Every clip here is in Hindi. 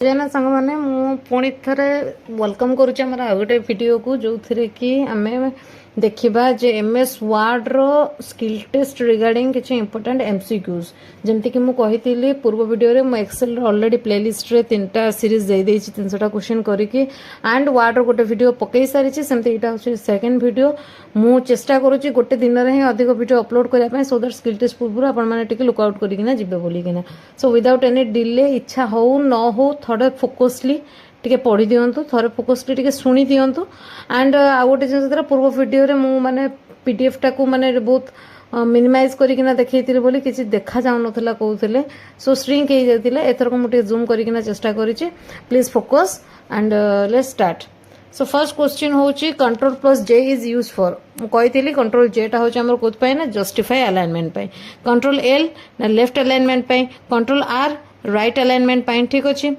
जय ना सांग मैंने पुणी थे वेलकम करुच्चे आम आ गए भिड को जो थी कि आम देखा जे एमएस वार्ड रो स्किल टेस्ट रिगार्डिंग किसी इंपोर्टेंट एमसीक्यूज जमती कि मुझे पूर्व वीडियो में एक्सेल ऑलरेडी प्लेलिस्ट रे 3टा सीरीज दे 300टा क्वेश्चन करके एंड वार्ड रो गोटे वीडियो पकई सारी सेमती यहाँ हूँ सेकेंड वीडियो मु चेष्टा करुच्ची गोटे दिन में ही अधिक वीडियो अपलोड करने सो दैट स्किल टेस्ट पूर्व आपने लुकआउट करना जी बोलिकिना सो विदाउट एनी डिले इच्छा हो न हो थोड़े फोकसली टिके पढ़ी दिंतु थे फोकसली टिके शुणी दिंतु एंड आउ गोटे जिन पूर्व वीडियो रे मु माने पीडीएफ टाकू माने बहुत मिनिमाइज करकिना देखैतिले बोली किसी देखा जाउ नथला कहउथिले सो श्रिंक हे जातिले एथरको मुटे जूम करकिना चेष्टा करिछि please focus and let's start so first question होची कंट्रोल प्लस जे इज यूज फॉर कही कंट्रोल जे टा होची हमर कोथ पाए ना जस्टिफाई अलाइनमेंट पाए कंट्रोल एल ना लेफ्ट अलाइनमेंट पाए कंट्रोल आर राइट अलाइनमेंट पाए ठीक अछि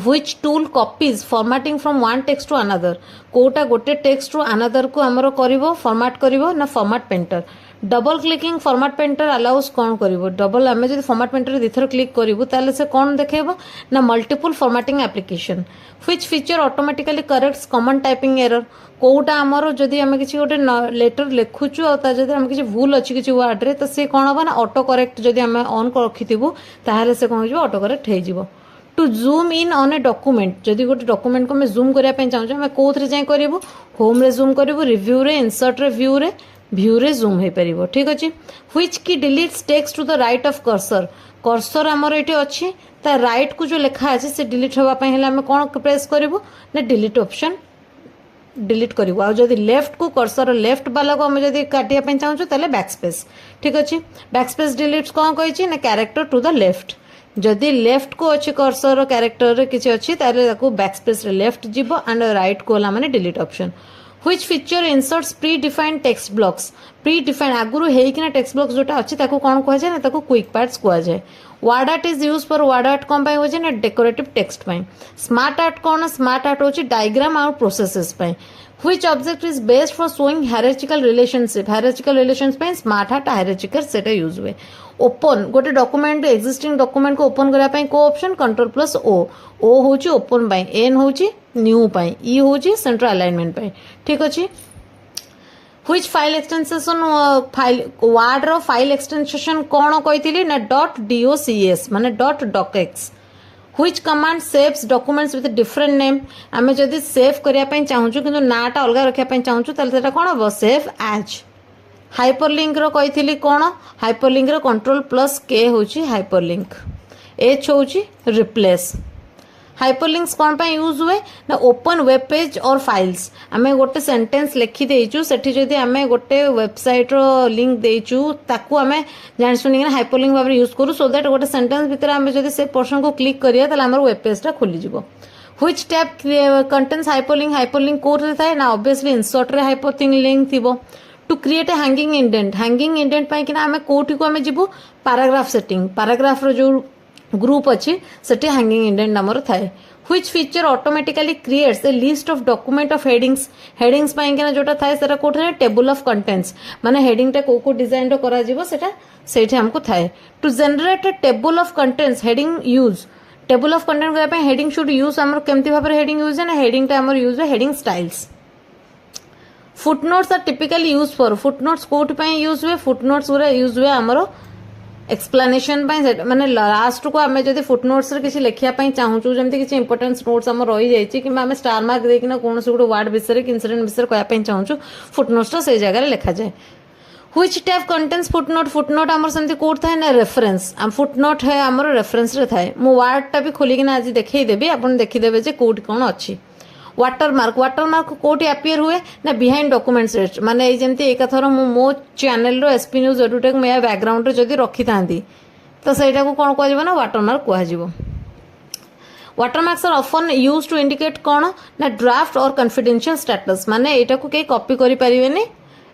which tool copies formatting from one text to another Kota गोटे टेक्स्ट टू अनदर को हमरो करिवो फॉर्मेट करिवो ना format painter double clicking format painter allows कौन करिवो डबल आमे जदि फॉर्मेट पेंटर दिथर क्लिक करिवो ताले से कौन देखेबो ना multiple formatting application which feature automatically corrects common typing error कोटा हमरो जदि आमे किछि गोटे लेटर लिखुछु आ ता जदि आमे किछि भूल अछि किछि वर्ड रे त से कोन होबा ना ऑटो करेक्ट जदि आमे ऑन रखिथिबो ताहाले से कोन होइबो ऑटो करेक्ट हे जिवो to zoom in on a document जदि गोटे डॉक्यूमेंट को मैं जूम करने चाहूँ आम कौन जाए करूँ होम रे जूम करूँ रिव्यू रे इंसर्ट रे व्यू रे जूम हो पार ठीक अच्छे which key deletes text to the right of cursor cursor आमर ये अच्छी ता राइट को जो लिखा अच्छे से डिलीट होगापी आम कौन प्रेस करूँ ना डिलीट ऑप्शन डिलीट करूँ आ जदि लेफ्ट को कर्सर लेफ्ट वाला को आम जब काटापी चाहूँ ताले बैकस्पेस ठीक अच्छे बैकस्पेस डिलीट कौन कही ना कैरेक्टर टू द लेफ्ट जदि लेफ्ट को अच्छी कर्सर कैरेक्टर रे किसी अच्छी ताले बैकस्पेस रे लेफ्ट जीवो एंड राइट को माने delete option which feature inserts predefined text blocks predefined आगुरु हेइकिना टेक्स्ट ब्लॉक्स जोटा अच्छी ताको कौन कह जाए ना ताको क्विक पार्ट्स कह जाए word art is use for word art कौन पाई हो ना डेकोरेटिव टेक्स्ट पाई स्मार्ट आर्ट कौन स्मार्ट आर्ट होची डायग्राम और processes pi which object is best for showing hierarchical relations पे स्मार्ट आर्ट हायरार्चिकल सेटा यूज हुए ओपन गोटे डॉक्यूमेंट एक्जिस्टिंग डॉक्यूमेंट को ओपन करने ପାଇଁ को ऑप्शन कंट्रोल प्लस ओ होची ओपन पाई एन होची न्यू पाई ई होची सेंट्रल अलाइनमेंट पाई ठीक अछि which file extension file word रो फाइल एक्सटेंशन कोन कहितली ना .docs माने .docx which command saves documents with different name आमे जदि सेव करिया पई चाहूछु किंतु नाटा अलगा रखिया पई चाहूछु ताले सेटा कोन हो सेव एज हाइपरलिंक रो कहितली कोन हाइपरलिंक रो कंट्रोल प्लस के होची हाइपरलिंक एच होची रिप्लेस हाइपरलिंक्स कौन पाई यूज हुए ना ओपन वेब पेज और फाइल्स आमे गोटे सेंटेंस लिखि देइचु सेठी जदि आमे गोटे वेबसाइट रो लिंक देइचु ताकू आमे जान सुनी हाइपरलिंक भाबरे यूज करू सो दैट गोटे सेंटेंस भीतर आमे जदि से पोर्शन को क्लिक करिया ताले हमर वेब पेज टा खोली जिवो which tab contains hyperlink code रे थाए ना ऑब्वियसली इंसर्ट रे हाइपरलिंक थिबो to create a hanging indent पाई कि ना आमे कोठी को आमे जिवो पैराग्राफ सेटिंग पैराग्राफ रो जो ग्रुप अच्छी सेठी हैंगिंग इंडेंट नामर थाए which feature automatically creates a list of document of headings पाई कि ना जोटा थाए सेटा कोठे टेबल ऑफ कंटेंट्स माने हेडिंग टा को डिजाइन रो करा जिवो सेटा सेठी हमको थाए to generate a table of contents heading use table of content करबा हेडिंग शुड यूज हमर केमती भाबरे हेडिंग यूज है ना हेडिंग टा हमर यूज है heading styles footnotes are typically use for footnotes कोट पाई यूज हुए फुटनोट्स पूरा यूज हुए हमरो एक्सप्लेनेशन माने लास्ट को आमे जदि फुटनोट्स रे किछि लेखिया पई चाहूछु जेमति किछि इंपोर्टेंस नोट्स हम रही जाइछि कि आमे स्टार मार्क देकिना कोनोस गुड वर्ड विषय कि इंसिडेंट विषय कहया पई चाहूछु फुटनोट्स ता से जगह रे लिखा जाए व्हिच टैब कंटेन्स फुटनोट हमर सेमति कोड थाए ना रेफरेंस हम फुटनोट है हमर रेफरेंस रे थाए मु वर्ड टा भी खोली किना आज देखै देबी आपण देखि देबे जे कोड कोन अछि वाटरमार्क कोटी अपियर हुए ना बिहाइंड डॉक्यूमेंट्स माने जमती एक थर मो चैनल रो एसपी न्यूज एडुटेक मैं बैकग्राउंड रे जदी रखी थांती तो सेटा को कोन कहजिवो ना वाटरमार्क कहजिवो watermarks are often used to indicate कोन ना ड्राफ्ट और कॉन्फिडेंशियल स्टेटस माने एटा को के कॉपी करि परिबेनी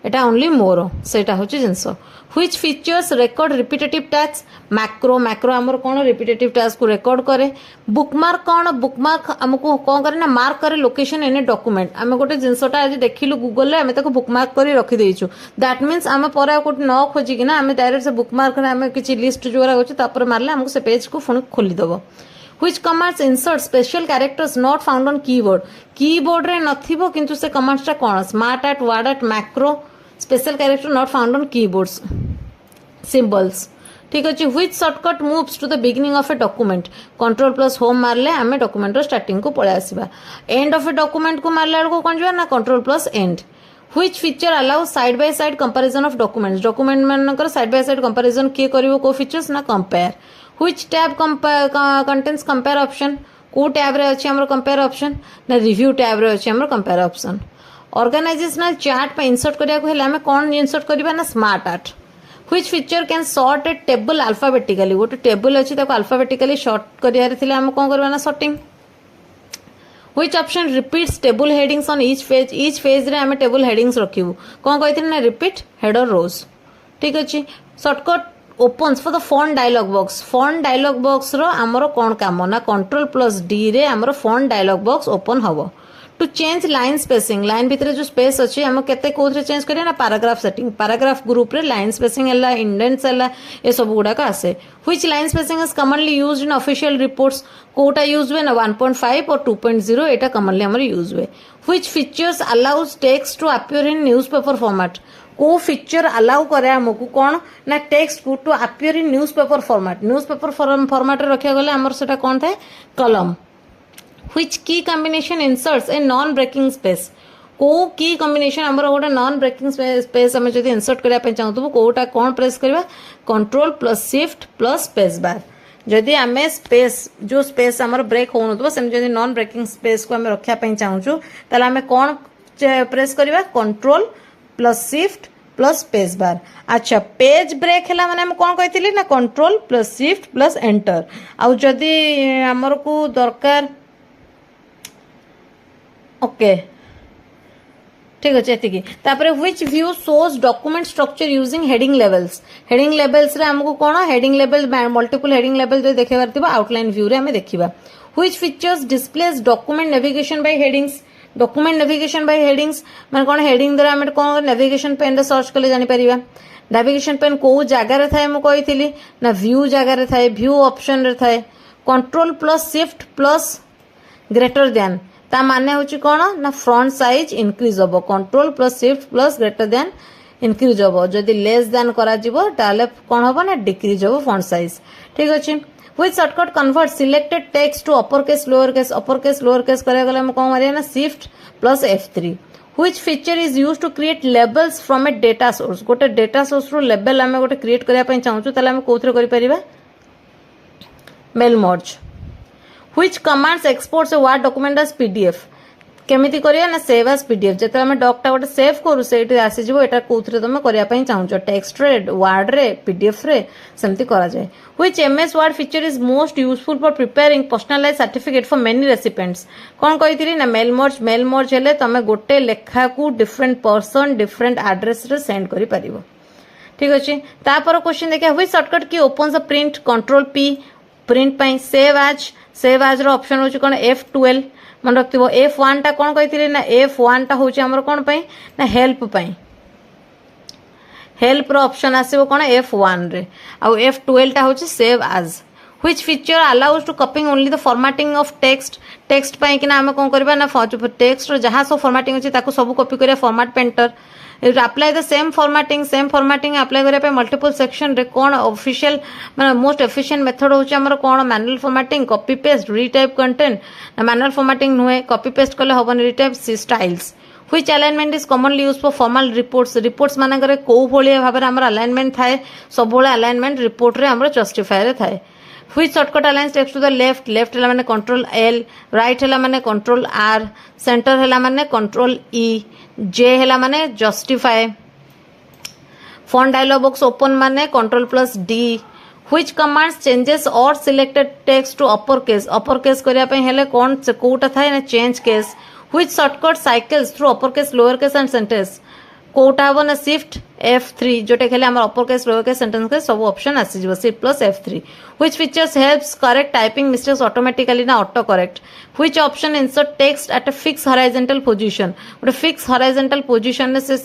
एटा ओनली मोर सेटा होची जिंसो which features record repetitive task macro हमर कोन रिपीटेटिव टास्क को रिकॉर्ड करे बुकमार्क हमको कोन करे ना मार्क करे लोकेशन इन ए डॉक्यूमेंट आमे गोटे जिंसटा आज देखिलु गूगल रे आमे ताको बुकमार्क करी रखि देइछु दैट मींस आमे परा कोट न खोजी कि ना आमे डायरेक्ट से बुकमार्क रे आमे किछि लिस्ट जोरा होची तापर मारले हमको से पेज को फोन खोली दबो Which commands insert special characters not found on keyboard? Keyboard रे नथिबो किंतु से commands टा कोन smart at word at macro special character not found on keyboards symbols ठीक अच्छे which shortcut moves to the beginning of a document control plus home मारले आमे document रो starting को पळे आसीबा end of a document को मारले को कोन जवा ना control plus end which feature allows side by side comparison of documents document मानकर side by side comparison किए करिवो को features ना compare which tab contains compare option को tab रे अछि हमर compare option ना review tab रे अछि हमर compare option organizational chart पे insert करिया को हेला हमें कोन insert करिबा ना smart art which feature can sort a table alphabetically गोटे टेबल अछि ताको alphabetically sort करिया रे थिले हम कोन करबा ना sorting which option repeats table headings on each page रे हमें table headings रखिबू कोन कहिथिन ना repeat header rows ठीक अछि shortcut opens for the font dialog box रो हमरो कोन काम ना control plus d रे हमरो font dialog box open हबो to change line spacing line भितरे जो space अछि हम केते कोथरे चेंज करिया ना paragraph setting paragraph group रे line spacing हला indents हला ए सब गुडा का आसे which line spacing is commonly used in official reports कोटा यूज हुए ना 1.5 और 2.0 एटा commonly हमर यूज हुए which features allows text to appear in newspaper format को फीचर अलाउ करे हमकु कोन ना टेक्स्ट को to appear in newspaper format रे रखिया गले हमर सेटा कोन थाए कलम which key combination inserts a non breaking space को की कॉम्बिनेशन हमर गोटे नॉन ब्रेकिंग स्पेस हम जदी इंसर्ट करिया पे चाहतबो कोटा कोन प्रेस करबा control plus shift plus space bar जदी हमें स्पेस जो स्पेस हमर ब्रेक होनतबो सेम जदी नॉन ब्रेकिंग स्पेस को हम रखिया पे चाहूछु तले हमें कोन प्रेस करबा control plus shift plus space bar अच्छा पेज ब्रेक हैला माने हम कोन कहितली ना control plus shift plus enter आ जदी हमर को दरकार ओके ठीक अच्छे एतिकी तापरे which view shows document structure using heading levels रे हमको कोन heading level multiple heading level जो देखेबार थिबा आउटलाइन व्यू रे हमें देखिबा which features displays document navigation by headings माने कोन हेडिंग द्वारा हमें कोन नेविगेशन पेन रे सर्च करले जानि परिबा नेविगेशन पेन को जगह रे थाए म कहितली ना व्यू जगह रे थाए व्यू ऑप्शन रे थाए control plus shift plus greater than ता माने होची कोन ना फ्रंट साइज इंक्रीज होबो control plus shift plus greater than increase होबो जदी लेस देन करा जिवो ताले कोन होबो ना डिक्रीज होबो फॉन्ट साइज ठीक अछि which shortcut converts selected text to uppercase lowercase करे गले हम कोन मारिया ना shift plus f3 which feature is used to create labels from a data source गोटे data source रो label हम गोटे क्रिएट करिया पय चाहूछु ताले हम कोथरे करि परिबा mail merge which commands exports a word document as pdf केमिति करिया ना सेव एज पीडीएफ जेते हम डॉक्टा गोटे सेव करू सेठी आसी जिवो एटा कोथरे तमे करिया पय चाहूचो टेक्स्ट रे वर्ड रे पीडीएफ रे सेमति करा जाय which ms word feature is most useful for preparing personalized certificate for many recipients कोन कहितरी ना मेल मर्ज हेले तमे गोटे लेखा को डिफरेंट पर्सन डिफरेंट एड्रेस रे सेंड करि परिबो ठीक अछि तापर क्वेश्चन देखिया which shortcut की open the print control P print पय सेव एज रो ऑप्शन होची कोन F12 मन रखिबो F1 टा कोन कहितली ना F1 टा होची हमर कोन पय ना हेल्प रो ऑप्शन आसीबो कोन F1 रे आ F12 टा होची save as which feature allows to copying only the formatting of text पय कि ना हम कोन करबा ना टेक्स्ट रो जहां सो फॉर्मेटिंग होची ताको सब कॉपी करिया format painter apply the same formatting apply करे पे मल्टीपल सेक्शन रे कोन ऑफिशियल माने मोस्ट एफिशिएंट मेथड होची हमर कोन manual formatting copy paste retype content manual formatting नुए कॉपी पेस्ट करले होबन retype styles which alignment is commonly used for formal reports माने करे को भलिया भाबरे हमर अलाइनमेंट थाए सब बोले अलाइनमेंट रिपोर्ट रे हमर जस्टिफाई रे थाए which shortcut aligns text to the left हला माने कंट्रोल L right हला माने कंट्रोल R सेंटर हला माने कंट्रोल E J हला माने justify font dialog box open माने control plus D which commands changes or selected text to uppercase करिया पे हेले कोन कोटा थाए ना change case which shortcut cycles through uppercase lowercase and sentence Kota हबो ना shift F3 जोटे खेले हमर uppercase lowercase sentence के सब ऑप्शन आसी जिवो shift plus F3 which features helps correct typing mistakes automatically ना auto correct which option insert text at a fixed horizontal position ଗୋଟେ fixed horizontal position ने से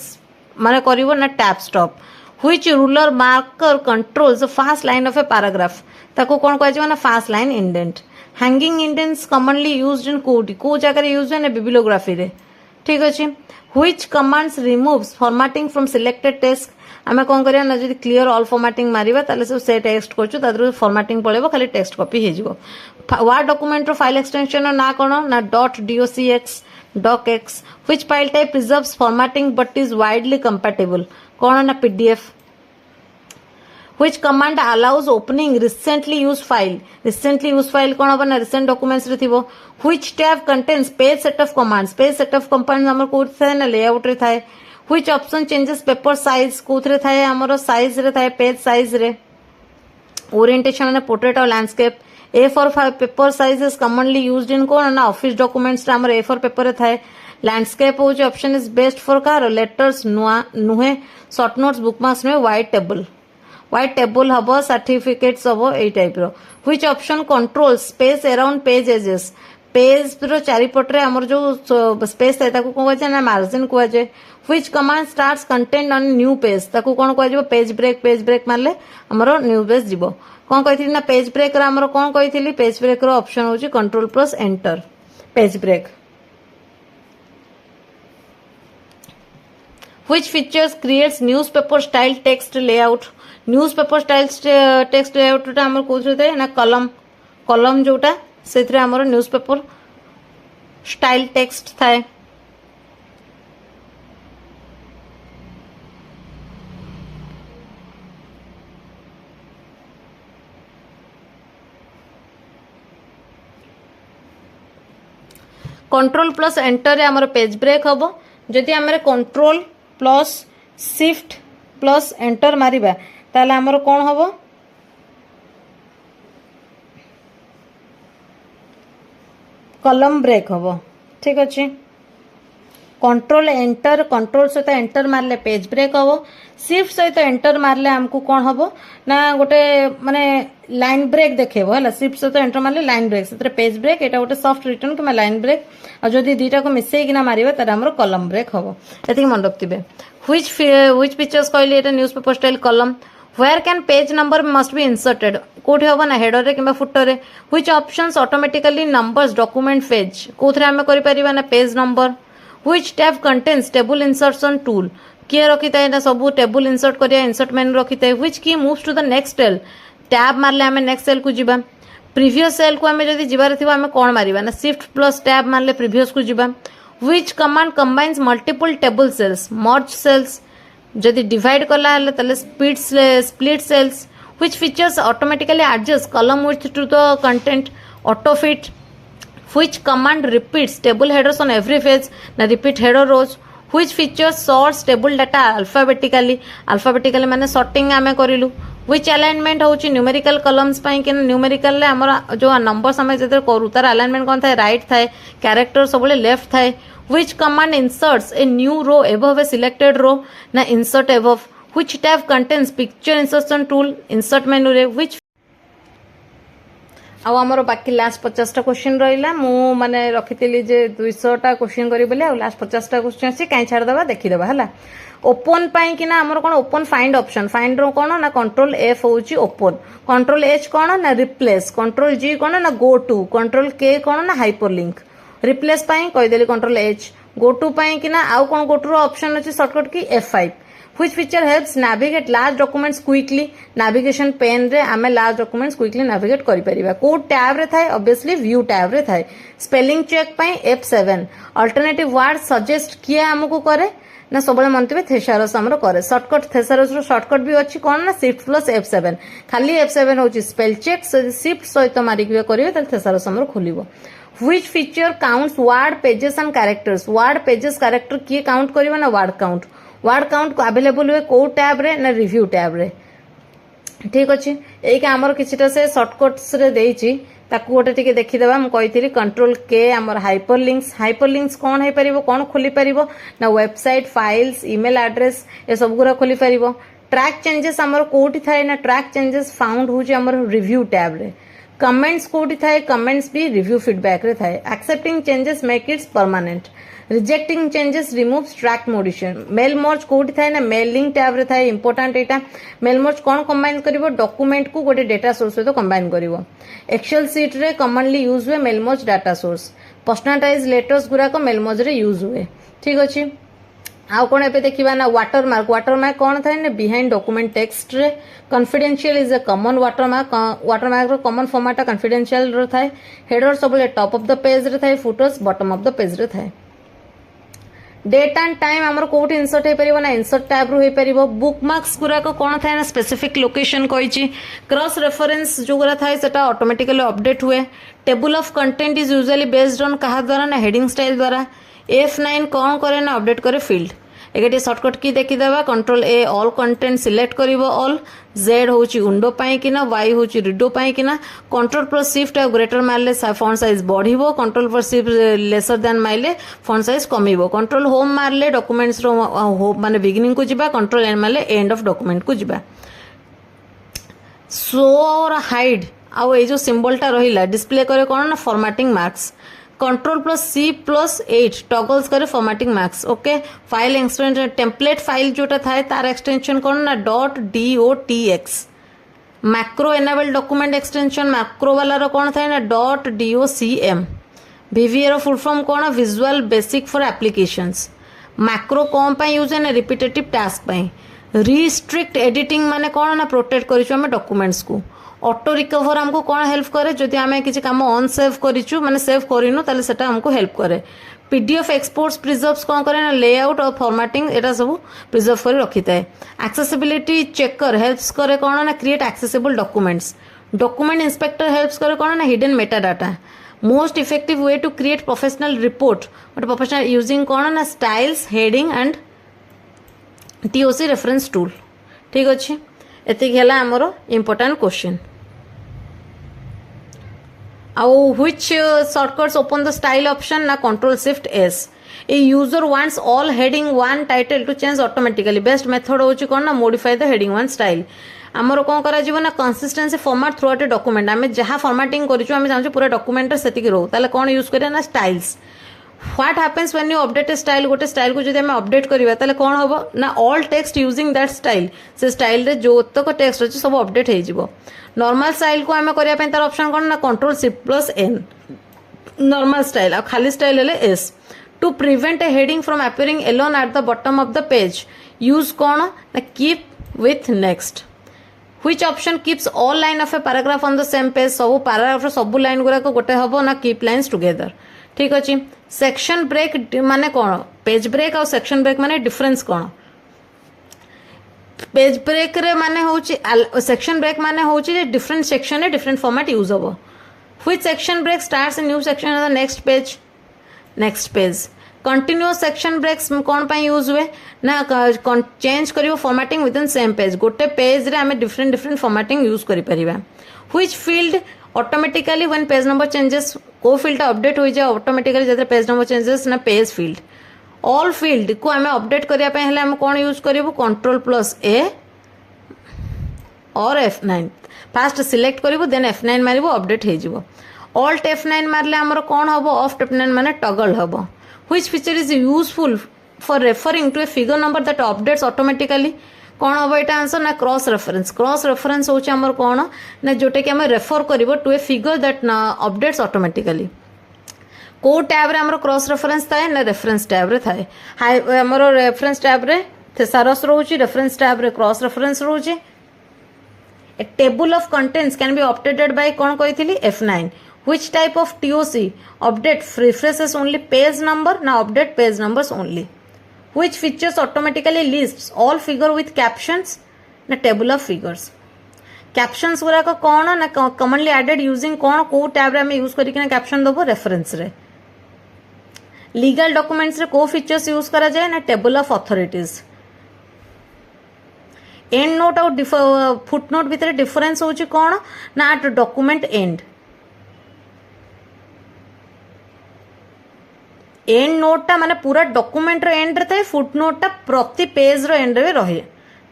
माने करिवो ना tab stop which ruler marker controls the fast line of a paragraph ताको कोन कहै छै ना fast line indent hanging indents commonly used in कोटी को जगह यूज है बिबिलोग्राफी रे ठीक अच्छे which commands removes formatting from selected text आम कौन करिया ना जदि क्लियर ऑल फॉर्मेटिंग मारिबा ताले सब से टेक्स्ट करछु तादर फॉर्मेटिंग पळेबो खाली टेक्स्ट कॉपी हे जिवो वर्ड डॉक्यूमेंट रो फाइल एक्सटेंशन ना कोन ना .docx docx which file type preserves formatting but is widely compatible कौन ना pdf which command allows opening recently used file कौन हम ना recent documents रे थिबो which tab contains page set of commands हमर कोड थाए ना layout रे थाए which option changes paper size कोथ रे थाए हमर size रे थाए page size रे orientation and portrait और landscape A4 paper size is commonly used in कौन ना office documents रे हमर A4 paper रे थाए landscape हो जो option is best for car letters नुहे short notes bookmarks में white table हबो certificates हबो ए टाइप रो which option controls space around page edges page रो चारिपट रे हमर जो स्पेस है ताको कोन कहै ना मार्जिन कहै छै which command starts content on new page ताको कोन कहै छै पेज ब्रेक मारले हमर न्यू पेज जीवो कोन कहिथिली ना पेज ब्रेक रा हमर कोन कहिथिली पेज ब्रेक रो ऑप्शन होची control plus enter page break which features creates newspaper style text layout टा हमर कोथरे थाए ना कलम जोटा सेथरे हमर न्यूज़पेपर स्टाइल टेक्स्ट थाए कंट्रोल प्लस एंटर रे हमर पेज ब्रेक हबो जदि हमरे control plus shift plus enter मारिबा ताले हमर कोन हबो कलम ब्रेक हम ठीक अच्छे कंट्रोल सहित एंटर मारले पेज ब्रेक हम शिफ्ट सहित एंटर मारले आमको कौन हम ना गोटे माने लाइन ब्रेक देखेबो है शिफ्ट सहित एंटर मारले लाइन ब्रेक से पेज ब्रेक एटा गोटे सॉफ्ट रिटर्न कि लाइन ब्रेक और जदि दुईटा को मिसई किना मारिबा तार हमर कलम ब्रेक हम एतिक मन रखथिबे व्हिच पिक्चर्स कहली एटा न्यूज़पेपर स्टाइल कलम where can page number must be inserted कोठे होबा ना हेडर रे किबा फुटर रे which options automatically numbers document page कोथरे हमें करि परिबा ना page number which tab contains table insertion tool किए रखिता ना सब टेबल इंसर्ट करिया इंसर्ट मेनू रखिता which key moves to the next cell tab मारले हमें नेक्स्ट सेल को जिबा प्रीवियस सेल को हमें जदी जिबार थिबा हमें कोन मारिबा ना शिफ्ट प्लस tab मारले प्रीवियस को जिबा which command combines multiple table cells merge cells जदि डिवाइड कला हले तले split cells which features automatically adjust column width to the content auto fit which command repeats table headers on every page na repeat header rows which features sorts table data alphabetically माने sorting आमे करिलु which alignment होची न्यूमेरिकल कॉलम्स पई कि न्यूमेरिकल ले हमर जो नंबर्स हमें जते करू तार अलाइनमेंट कोन थाए राइट थाए कैरेक्टर सबले लेफ्ट थाए which command inserts a new row above a selected row na insert above which tab contains picture insertion tool insert menu रे which आ हमर बाकी लास्ट 50 टा क्वेश्चन रहिला मु माने रखितली जे 200 टा क्वेश्चन करी बोले आ लास्ट 50 टा क्वेश्चन अछि काई छाड़ दबा देखि दबा हला ओपन पाई कि ना हमर कोन ओपन फाइंड ऑप्शन फाइंड रो कोन ना कंट्रोल एफ होची ओपन कंट्रोल एच कोन ना रिप्लेस कंट्रोल जी कोन ना गो टू कंट्रोल के कोन ना हाइपरलिंक रिप्लेस पाई कहि देली कंट्रोल एच गो टू पाई कि ना आउ कोन गो टू रो ऑप्शन अछि शॉर्टकट की F5 which feature helps navigate large documents quickly navigation pane रे आमे large documents quickly navigate करि परिबा को टैब रे थाए obviously view टैब रे थाए spelling check पाई F7 alternative word suggest किए हमको करे ना सबले मनतिबे थेसारस हमरो करे शॉर्टकट थेसारस रो शॉर्टकट भी अछि कोन ना शिफ्ट प्लस F7 खाली F7 होची स्पेल चेक शिफ्ट सहित मारि के करिवे त थेसारस हमरो खोलिबो which feature counts word pages and characters word pages character किए काउंट करिवे ना word count को अवेलेबल हुए को टैब रे ना रिव्यू टैब रे ठीक अछि एका हमर किछटा से शॉर्टकट्स रे देइची ताकू गोटे टिके देखि देबा हम कहितली कंट्रोल के हमर हाइपरलिंक्स कोन हे परिबो कोन खोली परिबो ना वेबसाइट फाइल्स ईमेल एड्रेस ए सब गुरा खोली परिबो ट्रैक चेंजेस हमर कोठी थाए ना ट्रैक चेंजेस फाउंड होची हमर रिव्यू टैब रे कमेंट्स कोठी थाए कमेंट्स भी रिव्यू फीडबैक रे थाए accepting changes make its permanent rejecting changes removes track modification mail merge कोठी थाए ना मेलिंग टैब रे थाए इंपोर्टेंट एटा मेल मर्ज कोन कंबाइन करिवो डॉक्यूमेंट को गोटे डेटा सोर्स सहित कंबाइन करिवो एक्सेल सीट रे कॉमनली यूज हुए mail merge data source personalize letters गुराक मेल मर्ज रे यूज हुए ठीक अछि आउ कौन एबे देखिबा ना वाटरमार्क कौन थाए ना बिहाइंड डॉक्यूमेंट टेक्स्ट रे confidential is a common watermark रो कॉमन फॉर्मेट कॉन्फिडेंशियल रो थाए हेडर सबले टॉप ऑफ द पेज रे थाए footers bottom of the page रे थाए डेट एंड टाइम हमर कोठी इंसर्ट हे परिबो ना इंसर्ट टैब रो हे परिबो बुकमार्क्स गुरा को कोन थाए ना स्पेसिफिक लोकेशन कहिची क्रॉस रेफरेंस जो गुरा थाए सेटा ऑटोमेटिकली अपडेट हुए table of content is usually based on कहा द्वारा ना हेडिंग स्टाइल द्वारा F9 कौन करे ना अपडेट करे फील्ड एक शॉर्टकट की देखीदेवा control A all content select करिवो ऑल Z होची विंडो पाई किना Y होची रीडो पाई किना कंट्रोल प्लस शिफ्ट आ ग्रेटर मारले फॉन्ट साइज बढ़िबो control plus shift lesser than मारले फॉन्ट साइज कमिबो कंट्रोल होम मारले डॉक्यूमेंट्स रो माने बिगिनिंग को जिबा कंट्रोल एन मारले एंड ऑफ डॉक्यूमेंट को जिबा शो और हाइड आ ए जो सिंबल टा रहिला डिस्प्ले करे कोन ना formatting marks control plus C plus 8 toggles करे formatting marks okay file extension template file जोटा थाए तार एक्सटेंशन कौन ना .docx macro enable document extension macro वाला रो कौन थाए ना .docm VVR फुल फॉर्म कौन visual basic for applications macro कौन पाई यूज है ना रिपीटेटिव टास्क पाई रिस्ट्रिक्ट एडिटिंग माने कौन ना प्रोटेक्ट करिछु हमें डॉक्यूमेंट्स को ऑटो रिकवर हमको कौन हेल्प करे जदि आम किसी कम ऑन सेव करिछु माने सेव करिनु ताले सेटा हमको हेल्प करे पीडीएफ एक्सपोर्ट्स प्रिजर्व्स कौन करे ना लेआउट और फॉर्मेटिंग एटा सब प्रिजर्व कर रखी थाए एक्सेसिबिलिटी चेकर हेल्प्स करे कौन ना create accessible documents document inspector helps करे कौन ना hidden meta data most effective way to create professional report but professional using कौन ना styles heading and TOC reference tool ठीक अच्छे एतिक है आमर important question which shortcuts open the style option na control shift S a user wants all heading 1 title to change automatically best method होची कोन ना modify the heading 1 style हमरो कोन करा जीवो ना consistency format through out a document आमे जहा फॉर्मेटिंग करिछु आमे चाहू पूरा डॉक्यूमेंट सेति रो ताले कोन यूज करे ना styles what happens when you update A style गोटे स्टाइल को जदि आमे अपडेट करिवा ताले कोन होबो ना all text using that style से स्टाइल रे जो तक टेक्स्ट अछि सब अपडेट हे जिवो नॉर्मल स्टाइल को आमे करिया पे तार ऑप्शन कोन ना control shift plus N normal style आ खाली स्टाइल हेले S to prevent a heading from appearing alone at the bottom of the page use कोन ना keep with next which option keeps all line of a paragraph on the same page सब पैराग्राफ सब लाइन गुरा को गोटे हबो ना कीप लाइंस टुगेदर ठीक अछि सेक्शन ब्रेक माने कोन पेज ब्रेक और सेक्शन ब्रेक माने डिफरेंस कोन पेज ब्रेक रे माने होची सेक्शन ब्रेक माने होची जे डिफरेंट सेक्शन रे डिफरेंट फॉर्मेट यूज होबो which section break starts a new section on the next page continuous section breaks कोन पय यूज हुए ना चेंज करिवो formatting within same page गोटे पेज रे हमें डिफरेंट फॉर्मेटिंग यूज करि परिबा which field automatically when page number changes को फील्ड अपडेट हो जाए ऑटोमेटिकली जब पेज नंबर चेंजेस ना पेज फील्ड ऑल फील्ड को आम अपडेट करने हम कौन यूज करूँ कंट्रोल प्लस A और F9 फास्ट सिलेक्ट करूँ देन F9 मारू अपडेट हो ऑल्ट F9 मारले आमर कौन हम ऑफ्ट F9 माने टगल हम which feature is useful for referring to a figure number that updates automatically कौन हम यहाँ आंसर ना क्रॉस रेफरेंस होमर कौन ना जोटा कि आम रेफर कर to a figure that updates automatically को टैब रे हमरो क्रॉस रेफरेंस थाए ना रेफरेंस टैब रे थाए हाय हमरो रेफरेंस टैब रे थेसारस रहउची रेफरेंस टैब रे क्रॉस रेफरेंस रहउची a table of contents can be updated by कोन कहिथिली F9 which type of TOC update refreshes only page number ना update page numbers only which features automatically lists all figure with captions ना टेबल ऑफ फिगर्स कैप्शंस गुरा को कौन ना कॉमनली एडेड यूजिंग कौन को टैब रे हम यूज करिकना कैप्शन दबो रेफरेंस रे लीगल डॉक्यूमेंट्स रे को फीचर्स यूज करा जाए ना table of authorities and note और फुट नोट भितर डिफरेंस होची कौन ना एट डॉक्यूमेंट एंड नोट टा माने पूरा डॉक्यूमेंट रो एंड रे थाए फुट नोट टा प्रति पेज रो एंड रे रहे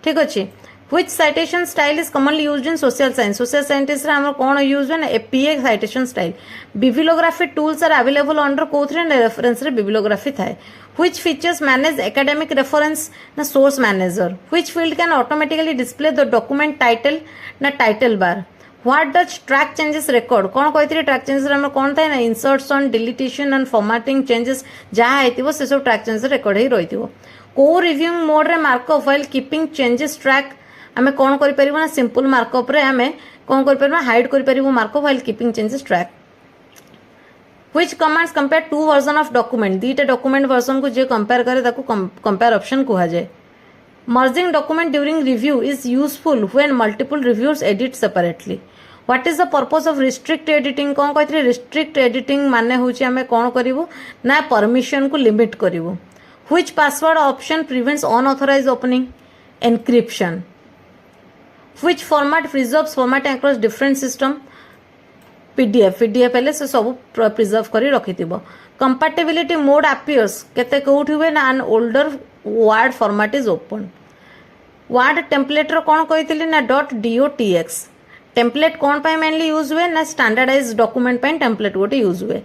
ठीक अछि Which citation style is commonly used in social science? Social scientist रे हमर कौन यूज है ना APA citation style. Bibliography tools are available under कोथरे ना reference रे bibliography थाए. Which features manage academic reference ना source manager. Which field can automatically display the document title ना title bar. What does track changes record? कौन कोई थी track changes रे हमर कौन था ना insertion, deletion and formatting changes जहाँ है थी वो से सब track changes record ही रोई थी वो. Co-reviewing mode रे markup while keeping changes track आमे कौन करि परिबो ना सिंपल मार्कअप रे आमे कौन करि परिबो हाइड करि परिबो markup while keeping changes track. Which commands compare two version of document दीटा डॉक्यूमेंट वर्जन को जे कंपेयर करे ताको कंपेयर ऑप्शन कुहा जाय. Merging document during review is useful when multiple reviewers edit separately. What is the purpose of restrict editing कौन कहथि रिस्ट्रिक्ट एडिटिंग माने होची आमे कौन करिवो ना परमिशन को लिमिट करिवो. Which password option prevents unauthorized opening encryption. Which format preserves formatting across different system? PDF हेले से सब प्रिजर्व करी रखिथिबो. Compatibility mode appears केते कोउठी हुए ना an older word format is open. word template रो कोन कहितली ना .dotx template कोन पय मेनली यूज हुए ना standardized document पय template गोटे यूज हुए.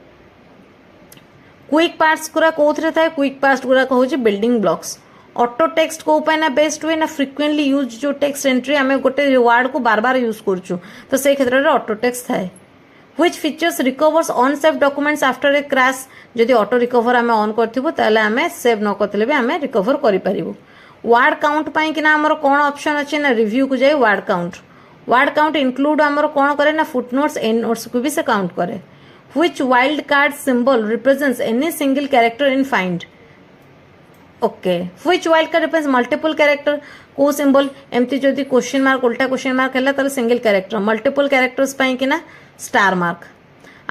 क्विक पार्ट्स गुरा कोथरे थाए क्विक पार्ट्स गुरा कहूची बिल्डिंग ब्लॉक्स. ऑटो टेक्स्ट को उपाय ना बेस्ट हुए ना फ्रिक्वेंटली यूज जो टेक्स्ट एंट्री आमे गोटे वर्ड को बार बार यूज करछु तो से क्षेत्र रे ऑटो टेक्स्ट थाए. Which features recovers on save documents after a crash जदि ऑटो रिकवर आमे ऑन करथिबो ताले आमे सेव न करथिले भी आमे रिकवर करि परिबो. वर्ड काउंट पय कि ना हमर कोन ऑप्शन अछि ना रिव्यू को जाय word count. Word count include हमर कोन करे ना फुटनोट्स एंड नोट्स को भी से काउंट करे. Which wild card symbol represents any single character in find. Okay which wild card represents multiple character को सिंबल एमती जदि क्वेश्चन मार्क उल्टा क्वेश्चन मार्क हैला ताले सिंगल कैरेक्टर मल्टीपल कैरेक्टर्स पय कि ना star mark.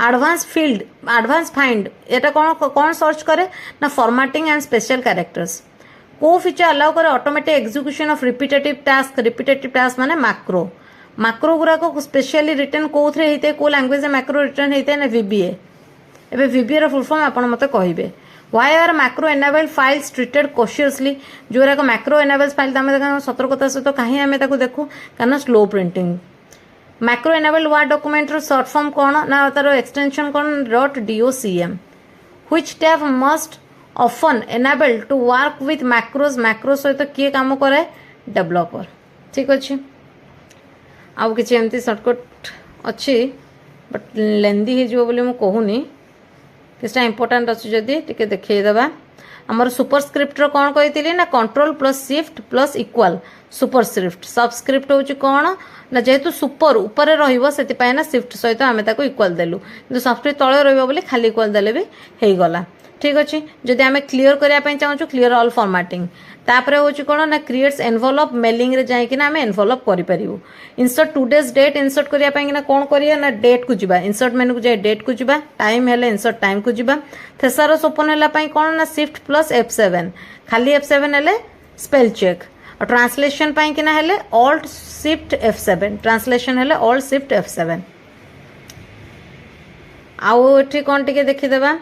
Advance field advance find एटा कोन सर्च करे ना फॉर्मेटिंग एंड स्पेशल कैरेक्टर्स. को फीचर अलाउ करे automatic execution of repetitive task माने मैक्रो. मैक्रो गुरा को स्पेशली रिटर्न कोथरे हेते को लैंग्वेज में मैक्रो रिटर्न हेते ना VBA. एबे VBA रो फुल फॉर्म आपण मते कहिबे. Why are macro enabled files treated cautiously? जोरा को macro enabled फाइल तमे देखा सतर्कता से तो काहे हमें ताको देखो कारण slow printing. macro enabled word document रो शॉर्ट फॉर्म कोन ना तारो एक्सटेंशन कोन .docm. which tab must often enable to work with macros macros सहित किए काम करे डेवलपर. ठीक अछि आउ किछि एमती शॉर्टकट अछि बट लेंदी हे जो बोले मु कहूनी किसटा इंपोर्टेंट अच्छी जदि टिके देखिदेवा. आमर सुपरस्क्रिप्ट रो कौन कही ना control plus shift plus equal superscript. Subscript हूँ कौन ना जेहेतु सुपर ऊपर रहिबो सेति ना शिफ्ट सहित आमे ताको इक्वाल देलु किंतु सबस्क्रिप्ट तळे रहिबो बोली खाली इक्वाल देले भी हेई गला. ठीक अछि जदि आमे क्लियर करिया पय चाहू क्लियर ऑल फॉर्मेटिंग तापरे होची कोन ना क्रिएट्स एनवेलप मेलिंग रे जाय कि ना आमे एनवेलप करि परिबो. इंसर्ट टुडेज डेट इंसर्ट करिया पय कि ना कोन करिया ना डेट को जिबा इंसर्ट मेनू को जाय डेट को जिबा टाइम हेले इंसर्ट टाइम को जिबा. थेसारस ओपन हैला पय कोन ना शिफ्ट प्लस F7 खाली F7 हेले स्पेल चेक और ट्रांसलेशन पय कि ना हेले ऑल्ट शिफ्ट F7 ट्रांसलेशन हेले ऑल्ट शिफ्ट F7. आउ एठी कोन टिके देखि देबा.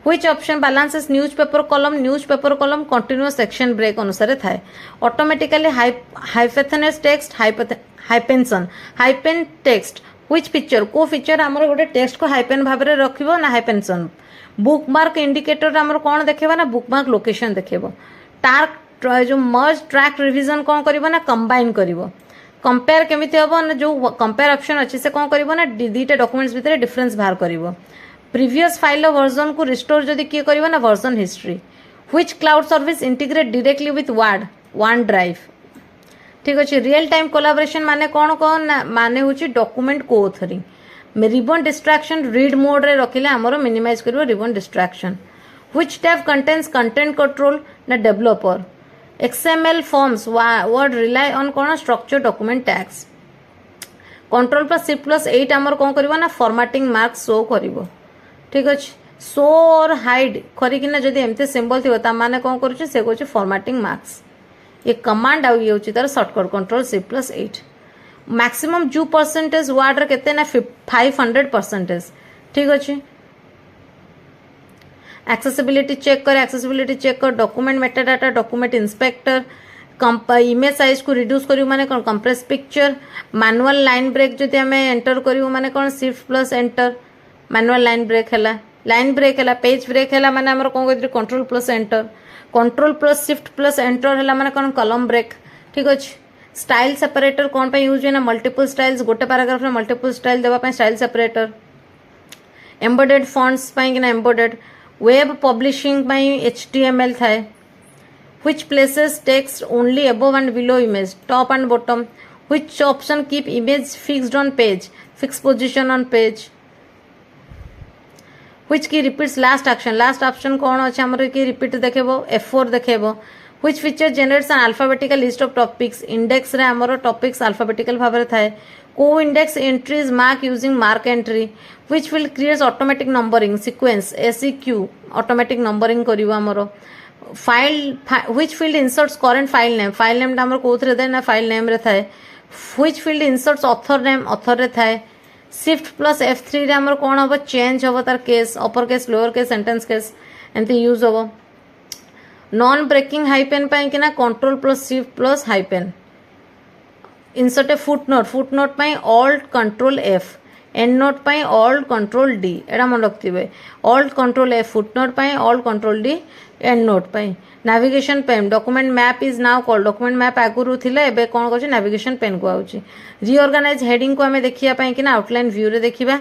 Which option balances newspaper column continuous section break अनुसार थाए. Automatically hyphenate text hyphen text which feature को feature हमर गोटे टेक्स्ट को हाइपेन भाव रे रखिबो ना हाइपेंशन. बुकमार्क इंडिकेटर हमर कोन देखेबा ना बुकमार्क लोकेशन देखेबो. टार्क जो मर्ज ट्रैक रिवीजन कोन करिवो ना कंबाइन करिवो. कंपेयर केमिति हबो ना जो कंपेयर ऑप्शन अछि से कोन करिवो ना दीटा डॉक्यूमेंट्स भितरे डिफरेंस बाहर करिवो. प्रीवियस फाइल वर्जन को रिस्टोर जदि किए करिवो ना version history. Which cloud service integrate directly with one drive. ठीक अछि रियल टाइम कोलैबोरेशन माने कोन कोन माने होची डॉक्यूमेंट को authoring. Ribbon distraction read mode रे रखिले हमरो मिनिमाइज करिवो ribbon distraction. Which tab contains content control ना developer. XML forms word rely on कोन structure document tags. Control plus shift plus 8 हमर कोन करिवो ना फॉर्मेटिंग मार्क शो करिवो. ठीक अछि शो और हाइड करिकिना जदि एमते सिंबल थिबो ता माने कोन करूची से कोची फॉर्मेटिंग मार्क्स. ये कमांड आउ ये होची तार shortcut control shift plus 8. Maximum जू परसेंटेज वर्ड रे केते ना 500%. ठीक अछि एक्सेसिबिलिटी चेक कर document metadata document inspector image size को रिड्यूस करूँ माने कौन compress picture manual line break जदि आम एंटर करूँ माने कौन shift plus enter manual line break है पेज ब्रेक है माने आमर कौन कहते control plus enter control plus shift plus enter है माने कौन कलम ब्रेक ठीक अच्छे स्टाइल सेपरेटर कौन पे यूज है मल्टीपल स्टाइल्स गोटे पैराग्राफ में मल्टीपल स्टाइल देवाई स्टाइल सेपरेटर एम्बेडेड फॉन्ट्स कि एम्बेडेड वेब पब्लिशिंग HTML थाए which places text only above and below image top and bottom which option keep image fixed on page fixed position on page which key repeats last action कौन अच्छे आमर की repeat देखेबो F4 देखेबो which feature generates an alphabetical list of topics index रे आमर topics alphabetical भाव रे थाए co index entries mark using mark entry which field creates automatic numbering sequence SEQ automatic numbering करिवो आमर file which field inserts current file name टा हमर कोथरे दे ना फाइल नेम रे थाए which field inserts author name author रे थाए शिफ्ट प्लस F3 रे हमर कोन हबो चेंज हबो तार case upper case lower case sentence case एंती यूज हबो नॉन ब्रेकिंग हाइपेन पाई किना control plus shift plus hyphen insert a footnote पाई alt control F end note पाई ऑल्ट कंट्रोल D एडा मन रखथिबे ऑल्ट कंट्रोल F फुटनोट पाई alt control D end note पाई navigation pane document map is now called document map आगुरु थिले एबे कोन कहछ नाविगेशन पेन को आउची रीऑर्गेनाइज हेडिंग को हमें देखिया पाई कि ना आउटलाइन व्यू रे देखिबा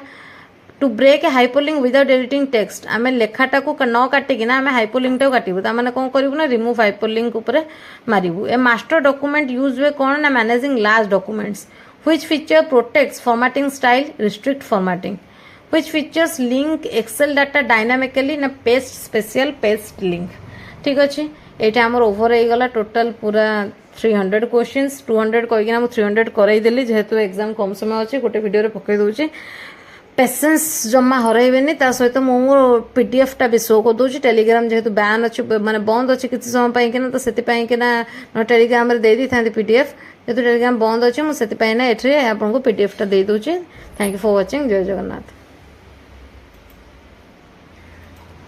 to break a hyperlink without editing text आमे लेखाटा को न काटी कि ना आमे हाइपरलिंक टा काटिबु ता माने कोन करिवु ना रिमूव हाइपरलिंक ऊपर मारिबु ए मास्टर डॉक्यूमेंट यूज वे कोन ना managing large documents which feature protects formatting style restrict formatting which features link excel data dynamically na paste special paste link ठीक अच्छे ये आमर ओभर हो गला टोटल पूरा 300 क्वेश्चंस 200 कहीकिना मुझे 300 करई देली जेहेतु एग्जाम कम समय अच्छे गोटे वीडियो रे पकई दूची पेसेंस जमा हरइबेनी ता सहित मो पीडीएफ टा भी शो कर दूची टेलीग्राम जेहेतु बैन अच्छे माने बंद अच्छे किसी समय पाई किना तो सेति पाई किना टेलीग्राम रे दे दी थांती पीडीएफ जेहेतु टेलीग्राम बंद अच्छे मु सेति पाई ना एठरे आपन को पीडीएफ टा दे दूची थैंक यू फॉर वाचिंग जय जगन्नाथ।